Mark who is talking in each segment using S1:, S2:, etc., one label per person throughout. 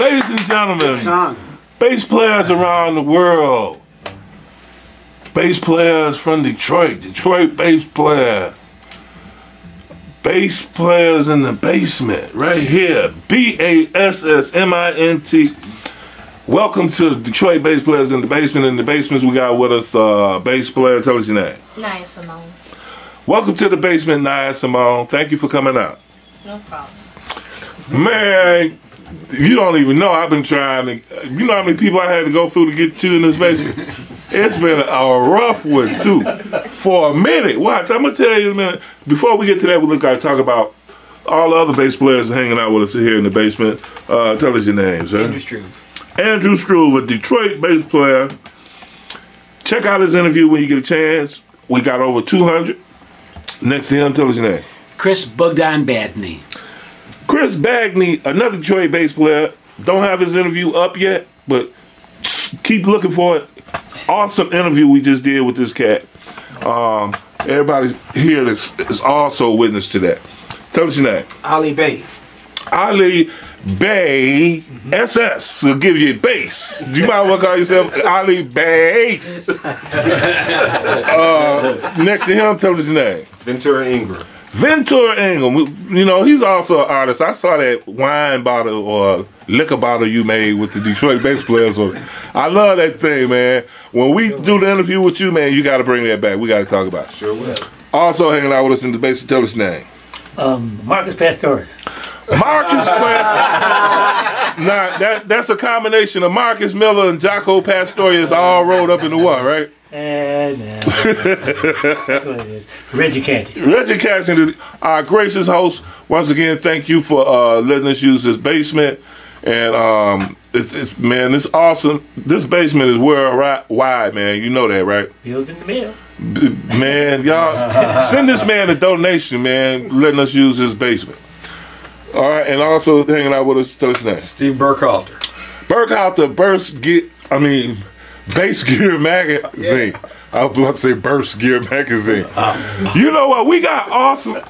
S1: Ladies and gentlemen, bass players around the world, bass players from Detroit, Detroit bass players in the basement, right here, BASSMINT. Welcome to Detroit Bass Players in the Basement. In the basements, we got with us bass player. Tell us your name.
S2: Nya Simone.
S1: Welcome to the basement, Nya Simone. Thank you for coming out.
S2: No problem.
S1: Man, you don't even know. I've been trying to. You know how many people I had to go through to get you in this basement? It's been a rough one too. For a minute. Watch, I'm gonna tell you in a minute. Before we get to that, we gotta talk about all the other bass players hanging out with us here in the basement. Tell us your names, sir.
S3: Andrew Struve.
S1: Andrew Struve, a Detroit bass player. Check out his interview when you get a chance. We got over 200. Next to him, tell us your name.
S3: Chris Bogdan Badney.
S1: Chris Bagney, another Detroit bass player. Don't have his interview up yet, but keep looking for it. Awesome interview we just did with this cat. Everybody here is also witness to that. Tell us your name.
S4: Ali Bay.
S1: Ali Bay SS will give you bass. You might well call yourself Ali Bay. Next to him, tell us your name.
S5: Ventura Ingram.
S1: Ventura Ingram, you know, he's also an artist. I saw that wine bottle or liquor bottle you made with the Detroit bass players on it. I love that thing, man. When we do the interview with you, man, you got to bring that back. We got to talk about it.
S5: Sure will.
S1: Also hanging out with us in the basement, tell us your name.
S6: Marcus Pastorius.
S1: Marcus Pastorius. Now, that's a combination of Marcus Miller and Jaco Pastorius all rolled up into one, right?
S6: That's what it is. Reggie Canty.
S1: Reggie Canty, our gracious host. Once again, thank you for letting us use this basement. And man, it's awesome. This basement is worldwide, man. You know that, right?
S6: Bills in the mail.
S1: Man, y'all send this man a donation, man, letting us use his basement. All right, and also hanging out with us, tell us his name.
S5: Steve Burkhalter.
S1: Burkhalter, Bass Gear Magazine. I was about to say Burst Gear Magazine. You know what? We got awesome.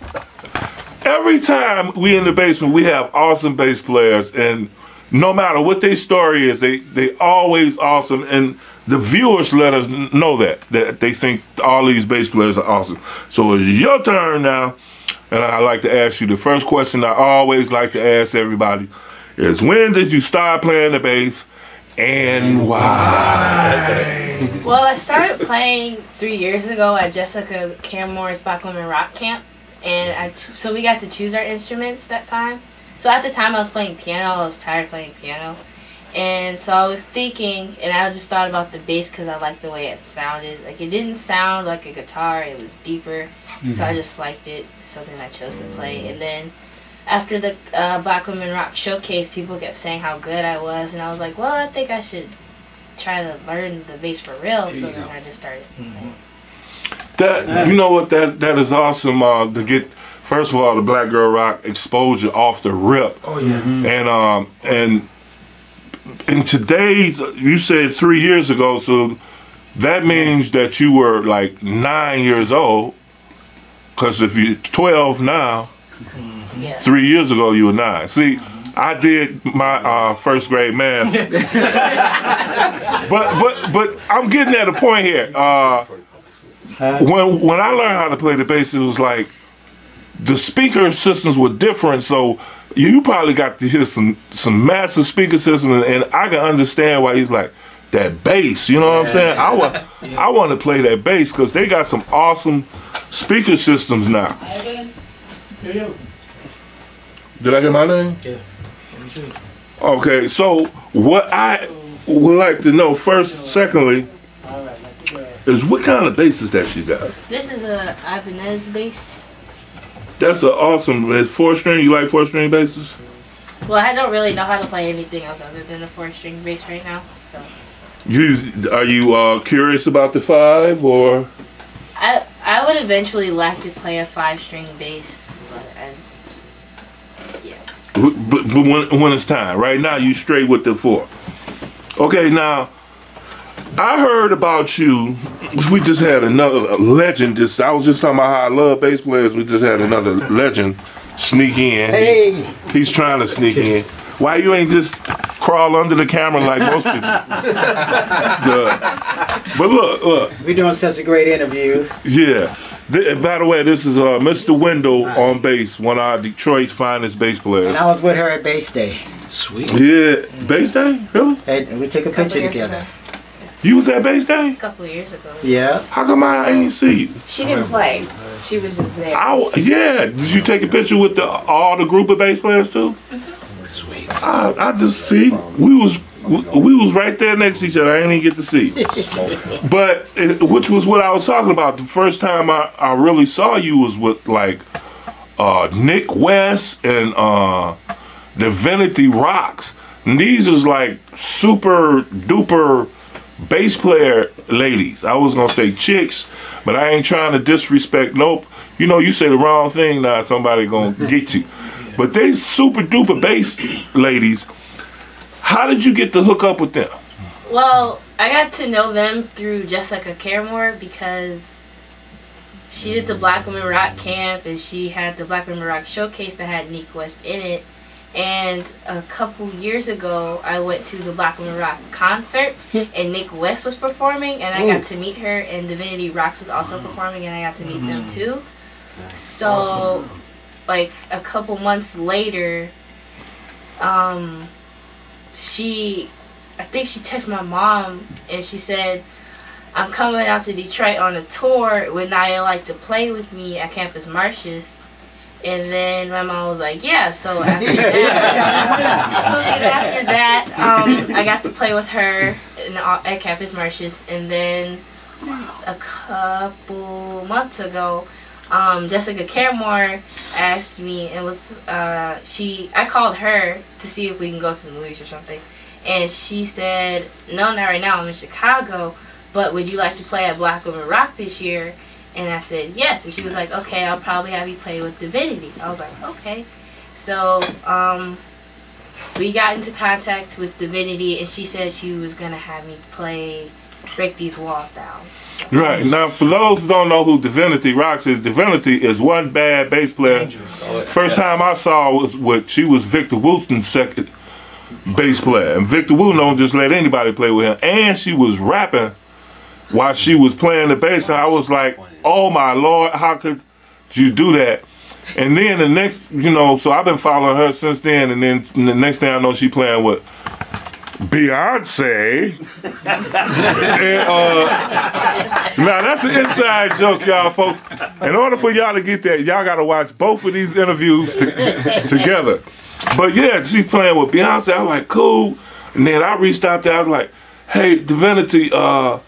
S1: Every time we in the basement, we have awesome bass players, and no matter what their story is, they always awesome. And the viewers let us know that they think all these bass players are awesome. So it's your turn now, and I'd like to ask you the first question I always like to ask everybody is, when did you start playing the bass? And why?
S2: Well, I started playing 3 years ago at Jessica Cammore's Bachman Rock Camp, and so we got to choose our instruments that time. So at the time I was playing piano. I was tired of playing piano, and so I was thinking, and I just thought about the bass because I liked the way it sounded. Like, it didn't sound like a guitar; it was deeper. So I just liked it. So then I chose to play, and then after the Black Women Rock Showcase, people kept saying how good I was, and I was like, well, I think I should try to learn the bass for real. So then I just started playing.
S1: That, you know what, that is awesome to get, first of all, the Black Girl Rock exposure off the rip.
S4: Oh yeah.
S1: And in today's, you said 3 years ago, so that means that you were like 9 years old, because if you're 12 now, 3 years ago you were 9. See, I did my first grade math, but I'm getting at a point here. When I learned how to play the bass, it was like the speaker systems were different. So you probably got to hear some massive speaker systems, and I can understand why he's like, that bass. You know what I'm saying? I want to play that bass because they got some awesome speaker systems now. Did I hear my name?
S6: Yeah.
S1: Okay, so what I would like to know first, secondly, is what kind of basses that she got?
S2: This is a Ibanez bass.
S1: That's an awesome. It's 4-string. You like 4-string basses?
S2: Well, I don't really know how to play anything else other than a 4-string bass right now. So.
S1: Are you curious about the 5 or?
S2: I would eventually like to play a 5-string bass, but yeah.
S1: But when it's time, right now you straight with the 4. Okay, now I heard about you. We just had another legend. I was just talking about how I love bass players. We just had another legend sneak in.
S4: Hey,
S1: He's trying to sneak in. Why you ain't just crawl under the camera like most people? But look.
S4: we're doing such a great interview.
S1: Yeah. By the way, this is Mr. Wendell on bass, one of our Detroit's finest bass players.
S4: And I was with her at Bass Day.
S3: Sweet.
S1: Yeah, bass day? Really?
S4: And we took a picture
S2: years
S4: together.
S2: ago.
S1: You was at bass day?
S2: A couple of years ago.
S4: Yeah.
S1: How come I ain't see you?
S7: She didn't play. She was just there.
S1: Yeah. Did you take a picture with all the group of bass players too?
S3: Sweet.
S1: I just see we was right there next to each other. I didn't even get to see. But which was what I was talking about. The first time I really saw you was with like Nick West and Divinity Rocks. And these is like super duper bass player ladies. I was gonna say chicks, but I ain't trying to disrespect. Nope. You know, you say the wrong thing now, somebody gonna get you. But they super duper bass ladies. How did you get to hook up with them?
S2: Well, I got to know them through Jessica Caramore because she did the Black Women Rock camp and she had the Black Women Rock showcase that had Nick West in it. And a couple years ago, I went to the Black Women Rock concert and Nick West was performing and I got to meet her, and Divinity Rocks was also performing and I got to meet them too. So, like a couple months later, I think she texted my mom and she said, I'm coming out to Detroit on a tour. Would Nya like to play with me at Campus Martius? And then my mom was like, yeah. So after that, I got to play with her at Campus Martius. And then a couple months ago, Jessica Caramore asked me, and I called her to see if we can go to the movies or something. And she said, no, not right now, I'm in Chicago, but would you like to play at Black Women Rock this year? And I said, yes. And she was like, okay, I'll probably have you play with Divinity. I was like, okay. So, we got into contact with Divinity, and she said she was going to have me Break These Walls Down. So.
S1: Right. Now, for those who don't know who Divinity Rocks is, Divinity is one bad bass player. First time I saw she was Victor Wooten's second bass player. And Victor Wooten don't just let anybody play with him. And she was rapping while she was playing the bass. And I was like, oh my Lord, how could you do that? And then the next, so I've been following her since then. And then the next thing I know, she playing with Beyonce. And, now that's an inside joke, y'all folks. In order for y'all to get that, y'all gotta watch both of these interviews together. But yeah, she's playing with Beyonce. I was like, cool. And then I reached out there, I was like, hey, Divinity, can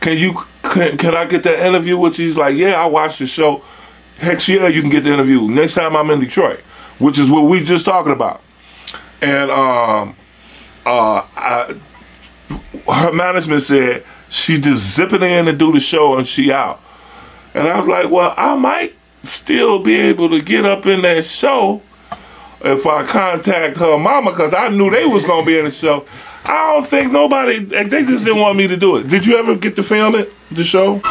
S1: I get that interview with you? She's like, yeah, I watched the show. Heck yeah, you can get the interview next time I'm in Detroit, which is what we just talking about. And her management said she just zipping in to do the show and she out. And I was like, well, I might still be able to get up in that show if I contact her mama, because I knew they was gonna be in the show. I don't think they just didn't want me to do it. Did you ever get to film it, the show?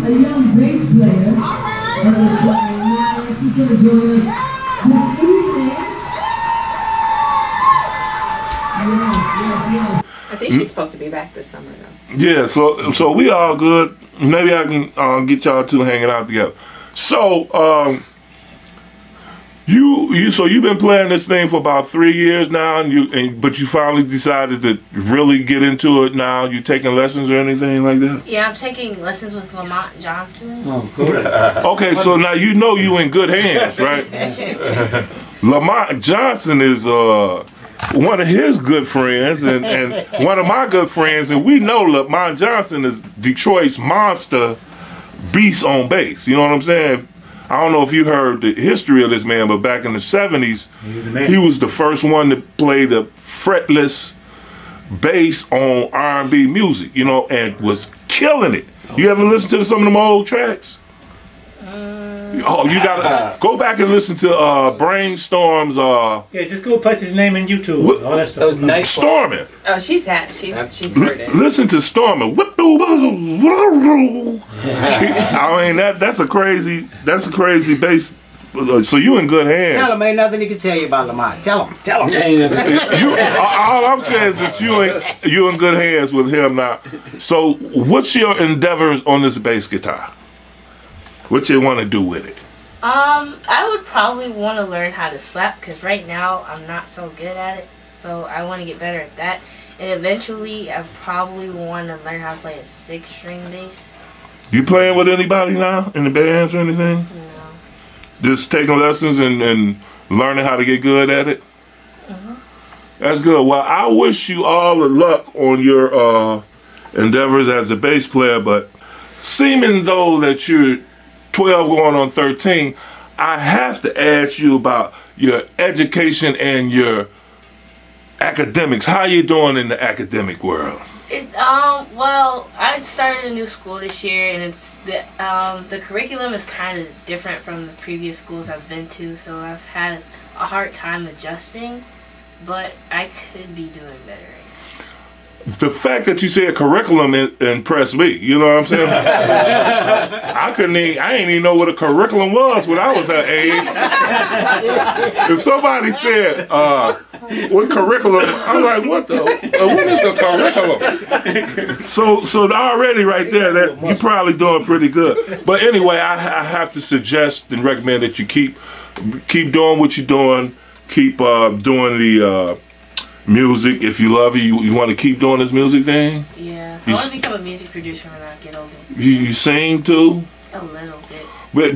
S8: A young bass player. Now she's going to join us this evening.
S7: I think she's supposed to be back this summer, though.
S1: Yeah, so we all good. Maybe I can get y'all two hanging out together. So, So you've been playing this thing for about 3 years now, but you finally decided to really get into it now. You taking lessons or anything like that?
S2: Yeah, I'm taking lessons with Lamont Johnson.
S6: Oh, cool.
S1: Okay, so now you know you in good hands, right? Lamont Johnson is one of his good friends and one of my good friends, and we know Lamont Johnson is Detroit's monster beast on bass. You know what I'm saying? I don't know if you heard the history of this man, but back in the 70s, he was the first one to play the fretless bass on R&B music, you know, and was killing it. You ever listen to some of them old tracks? Oh, you gotta go back and listen to Brainstorm's.
S6: Yeah, just go put his name in YouTube. All that stuff.
S7: Those nice
S1: Stormin'.
S7: Oh, she's heard it.
S1: Listen to Stormin'. I mean that's a crazy bass. So you in good hands.
S4: Tell him ain't nothing he can tell you about Lamont. Tell him.
S1: All I'm saying is that you in good hands with him now. So what's your endeavors on this bass guitar? What you want to do with it?
S2: I would probably want to learn how to slap because right now I'm not so good at it. So I want to get better at that. And eventually I probably want to learn how to play a 6-string bass.
S1: You playing with anybody now in the bands or anything?
S2: No.
S1: Just taking lessons and learning how to get good at it?
S2: Mm-hmm.
S1: That's good. Well, I wish you all the luck on your endeavors as a bass player, but seeming though that you're 12 going on 13, I have to ask you about your education and your academics. How you doing in the academic world?
S2: Well, I started a new school this year, and it's the curriculum is kind of different from the previous schools I've been to, so I've had a hard time adjusting, but I could be doing better.
S1: The fact that you said curriculum impressed me. You know what I'm saying? I ain't even know what a curriculum was when I was her age. If somebody said, what curriculum? I'm like, what is the curriculum? So already right there, that you're probably doing pretty good. But anyway, I have to suggest and recommend that you keep doing what you're doing. Keep doing the music. If you love it, you want to keep doing this music thing?
S2: Yeah. I want to become a music producer when I get older.
S1: You sing too?
S2: A little bit.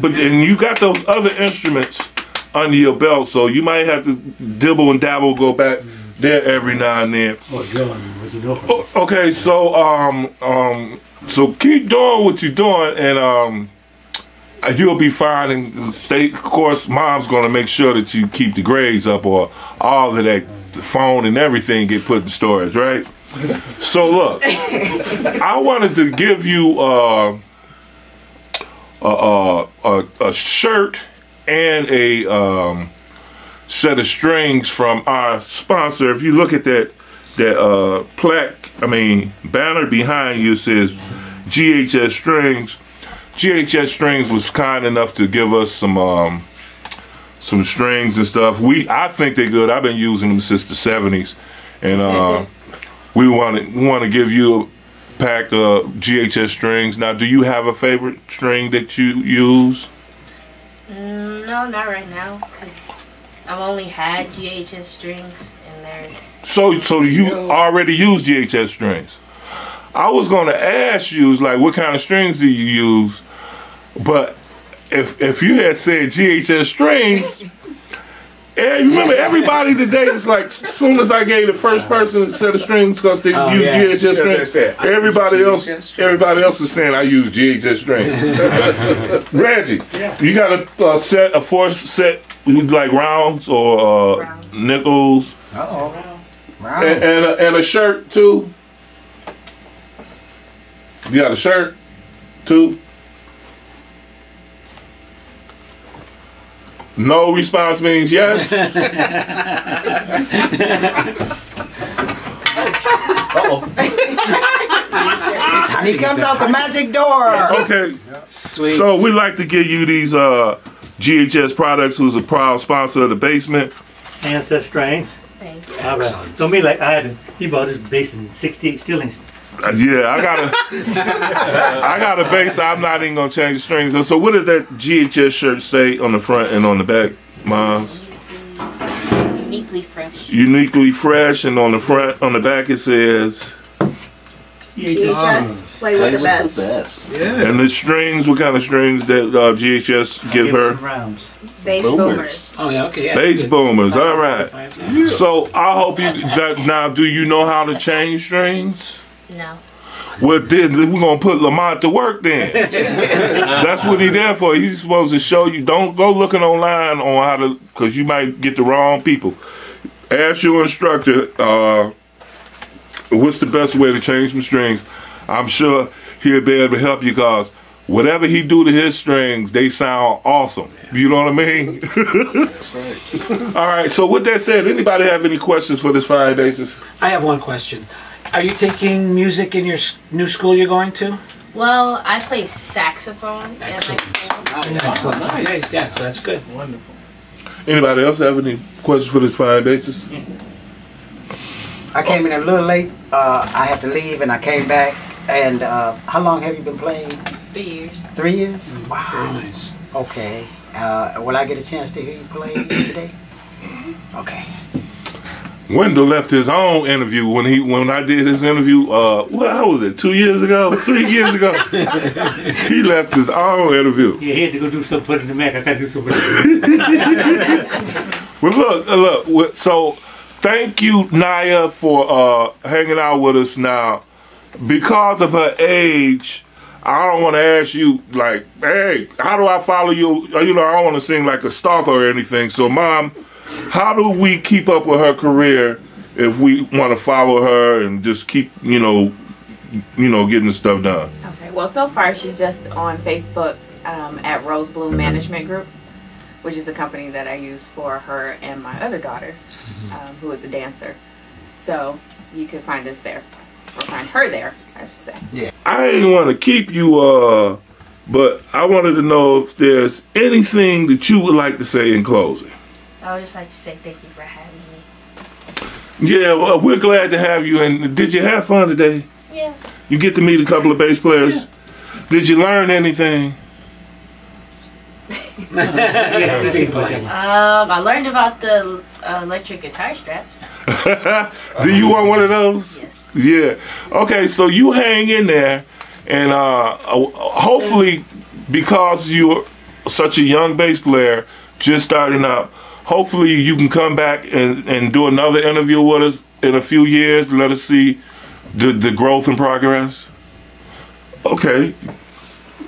S1: But and you got those other instruments under your belt, so you might have to dibble and dabble, go back there every now and then.
S6: Oh, John, what you know?
S1: Okay, so so keep doing what you're doing, and you'll be fine. And stay. Of course, Mom's gonna make sure that you keep the grades up, or all of that. The phone and everything get put in storage, right? So look, I wanted to give you a shirt and a set of strings from our sponsor. If you look at that banner behind you, says GHS Strings. GHS Strings was kind enough to give us some strings and stuff. I think they're good. I've been using them since the 70s, and we want to give you a pack of GHS strings. Now, do you have a favorite string that you use?
S2: No, not right now, because I've only had GHS strings, and they're...
S1: So you already use GHS strings. I was going to ask you, like, what kind of strings do you use? But if you had said GHS strings, and remember everybody today was like, as soon as I gave the first person a set of strings because they use GHS strings, everybody else was saying I use GHS strings. Reggie, you got a set, a fourth set, like rounds or nickels, and a shirt too. You got a shirt too. No response means yes.
S4: He comes out the magic door.
S1: Okay.
S4: Sweet.
S1: So we like to give you these GHS products, who's a proud sponsor of the basement.
S6: Ancestor Strings.
S2: Thank you.
S6: All right. Don't be like he bought this bass in 68 still ain't.
S1: Yeah, I got a bass. I'm not even gonna change the strings. So what does that GHS shirt say on the front and on the back? Miles?
S2: Uniquely fresh.
S1: Uniquely fresh, and on the front, on the back it says.
S7: GHS, play with the best.
S5: Yeah.
S1: And the strings, what kind of strings that GHS give her?
S6: Rounds.
S7: Bass boomers.
S3: Oh, yeah, okay. Yeah,
S1: Bass
S3: good.
S1: boomers, all right.
S3: Five.
S1: So I hope you, now do you know how to change strings?
S2: No.
S1: Well, then we're gonna put Lamont to work then. That's what he's there for. He's supposed to show you. Don't go looking online on how to, because you might get the wrong people. Ask your instructor, what's the best way to change some strings? I'm sure he'll be able to help you, because whatever he do to his strings, they sound awesome. You know what I mean?
S5: That's right.
S1: All right, so with that said, anybody have any questions for this fine basis?
S3: I have one question. Are you taking music in your new school you're going to?
S2: Well, I play saxophone at my
S3: Excellent.
S2: school.
S3: Excellent. Nice. Yeah, so that's good.
S6: Wonderful.
S1: Anybody else have any questions for this fine basis?
S4: I came in a little late. I had to leave and I came back. And how long have you been playing?
S2: 3 years.
S4: 3 years? Wow.
S3: Very nice.
S4: Okay. Will I get a chance to hear you play today? Okay.
S1: Wendell left his own interview when I did his interview. What how was it? 2 years ago? 3 years ago? He left his own interview.
S6: Yeah, he had to go do something for the Mac. I got to do something.
S1: Well, look. So, thank you, Nya, for hanging out with us now. Because of her age, I don't want to ask you, like, hey, how do I follow you? You know, I don't want to seem like a stalker or anything. So, Mom, how do we keep up with her career if we want to follow her and just keep, you know, getting the stuff done?
S7: Okay, well, so far she's just on Facebook at Rose Bloom Management Group, which is the company that I use for her and my other daughter, who is a dancer. So you could find us there, or find her there, I should say.
S4: Yeah.
S1: I didn't want to keep you, but I wanted to know if there's anything that you would like to say in closing.
S2: I would just like to say thank you for having me.
S1: Yeah, well, we're glad to have you. And did you have fun today?
S2: Yeah.
S1: You get to meet a couple of bass players. Did you learn anything?
S2: I learned about the electric guitar straps.
S1: Do you want one of those?
S2: Yes.
S1: Yeah. Okay, so you hang in there, and hopefully, because you're such a young bass player, just starting out, hopefully you can come back and do another interview with us in a few years. Let us see the growth and progress. Okay.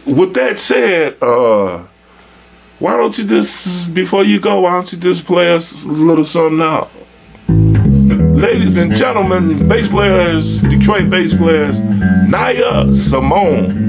S1: With that said, why don't you just, before you go, why don't you just play us a little something out? Ladies and gentlemen, bass players, Detroit bass players, Nya Simone.